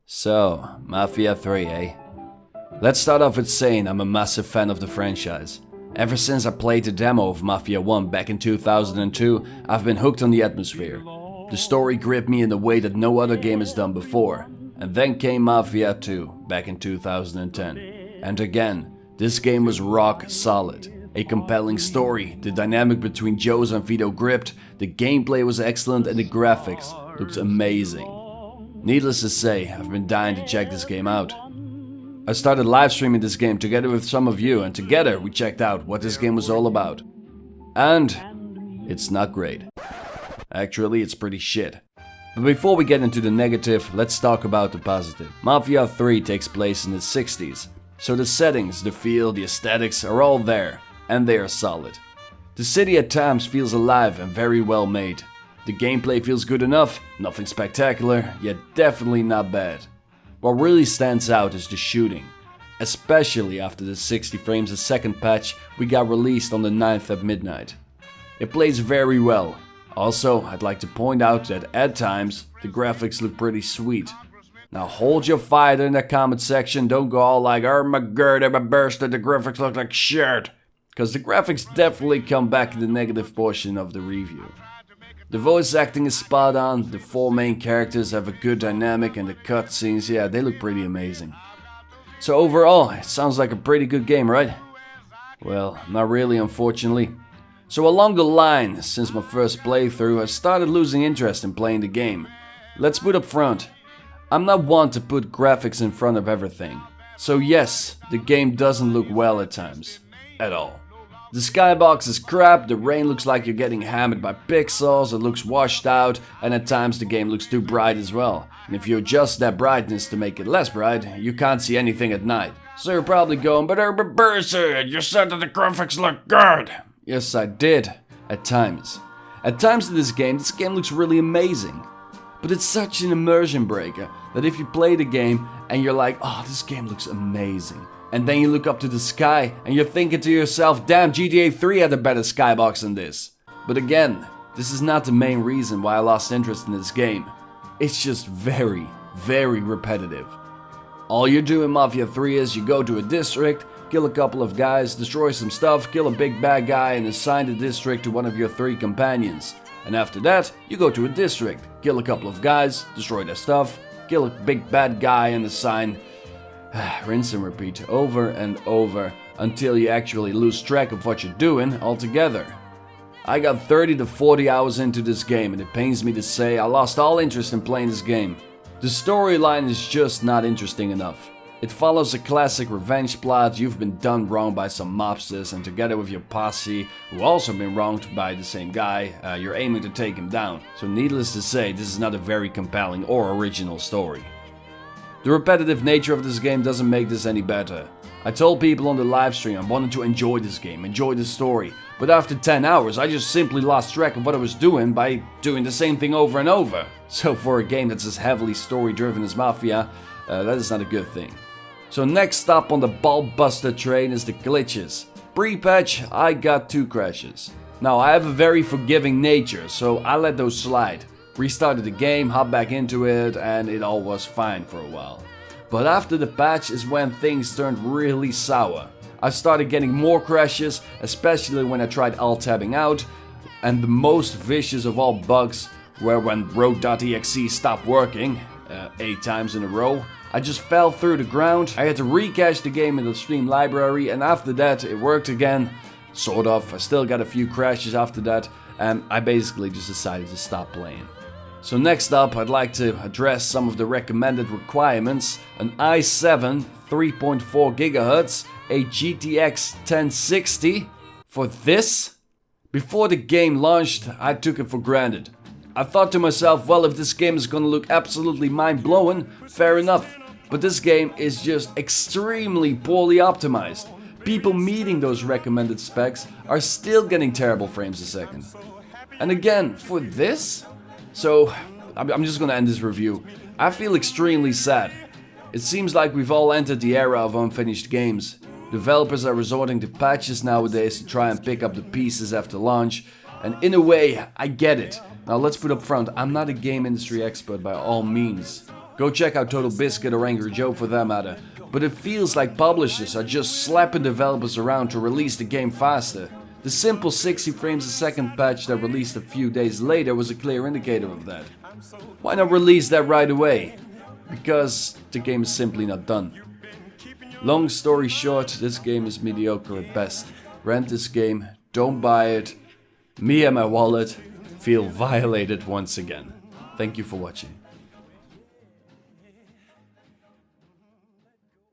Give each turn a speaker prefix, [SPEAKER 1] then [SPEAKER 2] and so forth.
[SPEAKER 1] So, Mafia 3, eh? Let's start off with saying I'm a massive fan of the franchise. Ever since I played the demo of Mafia 1 back in 2002, I've been hooked on the atmosphere. The story gripped me in a way that no other game has done before. And then came Mafia 2 back in 2010. And again, this game was rock solid. A compelling story, the dynamic between Jose and Vito gripped, the gameplay was excellent and the graphics looked amazing. Needless to say, I've been dying to check this game out. I started live streaming this game together with some of you, and together we checked out what this game was all about. And it's not great. Actually, it's pretty shit. But before we get into the negative, let's talk about the positive. Mafia 3 takes place in the 60s, so the settings, the feel, the aesthetics are all there, and they are solid. The city at times feels alive and very well made. The gameplay feels good enough, nothing spectacular, yet definitely not bad. What really stands out is the shooting, especially after the 60 frames a second patch we got released on the 9th at midnight. It plays very well. Also, I'd like to point out that at times, the graphics look pretty sweet. Now hold your fire in the comment section, don't go all like, oh my god, I'm a burst that the graphics look like shit. Cause the graphics definitely come back in the negative portion of the review. The voice acting is spot on, the four main characters have a good dynamic and the cutscenes, yeah, they look pretty amazing. So overall, it sounds like a pretty good game, right? Well, not really, unfortunately. So along the line, since my first playthrough, I started losing interest in playing the game. Let's put up front. I'm not one to put graphics in front of everything. So yes, the game doesn't look well at times. At all. The skybox is crap, the rain looks like you're getting hammered by pixels, it looks washed out, and at times the game looks too bright as well. And if you adjust that brightness to make it less bright, you can't see anything at night. So you're probably going, but Berser, you said that the graphics look good. Yes, I did. At times. At times in this game looks really amazing. But it's such an immersion breaker that if you play the game and you're like, oh, this game looks amazing. And then you look up to the sky and you're thinking to yourself, damn, GTA 3 had a better skybox than this. But again, this is not the main reason why I lost interest in this game. It's just very, very repetitive. All you do in Mafia 3 is you go to a district, kill a couple of guys, destroy some stuff, kill a big bad guy and assign the district to one of your 3 companions. And after that, you go to a district, kill a couple of guys, destroy their stuff, kill a big bad guy and assign... rinse and repeat over and over until you actually lose track of what you're doing altogether. I got 30 to 40 hours into this game and it pains me to say I lost all interest in playing this game. The storyline is just not interesting enough. It follows a classic revenge plot, you've been done wrong by some mobsters and together with your posse, who also been wronged by the same guy, you're aiming to take him down. So needless to say, this is not a very compelling or original story. The repetitive nature of this game doesn't make this any better. I told people on the livestream I wanted to enjoy this game, enjoy the story, but after 10 hours I just simply lost track of what I was doing by doing the same thing over and over. So for a game that's as heavily story driven as Mafia, that is not a good thing. So next stop on the ball-buster train is the glitches. Pre-patch, I got 2 crashes. Now I have a very forgiving nature, so I let those slide. Restarted the game, hopped back into it, and it all was fine for a while. But after the patch is when things turned really sour. I started getting more crashes, especially when I tried alt-tabbing out, and the most vicious of all bugs were when road.exe stopped working, 8 times in a row. I just fell through the ground, I had to recache the game in the Steam library, and after that it worked again. Sort of, I still got a few crashes after that, and I basically just decided to stop playing. So next up, I'd like to address some of the recommended requirements. An i7 3.4 GHz, a GTX 1060. For this? Before the game launched, I took it for granted. I thought to myself, well, if this game is gonna look absolutely mind-blowing, fair enough. But this game is just extremely poorly optimized. People meeting those recommended specs are still getting terrible frames a second. And again, for this? So, I'm just gonna end this review. I feel extremely sad. It seems like we've all entered the era of unfinished games. Developers are resorting to patches nowadays to try and pick up the pieces after launch, and in a way, I get it. Now let's put up front, I'm not a game industry expert by all means. Go check out Total Biscuit or Angry Joe for that matter. But it feels like publishers are just slapping developers around to release the game faster. The simple 60 frames a second patch that released a few days later was a clear indicator of that. Why not release that right away? Because the game is simply not done. Long story short, this game is mediocre at best. Rent this game, don't buy it. Me and my wallet feel violated once again. Thank you for watching.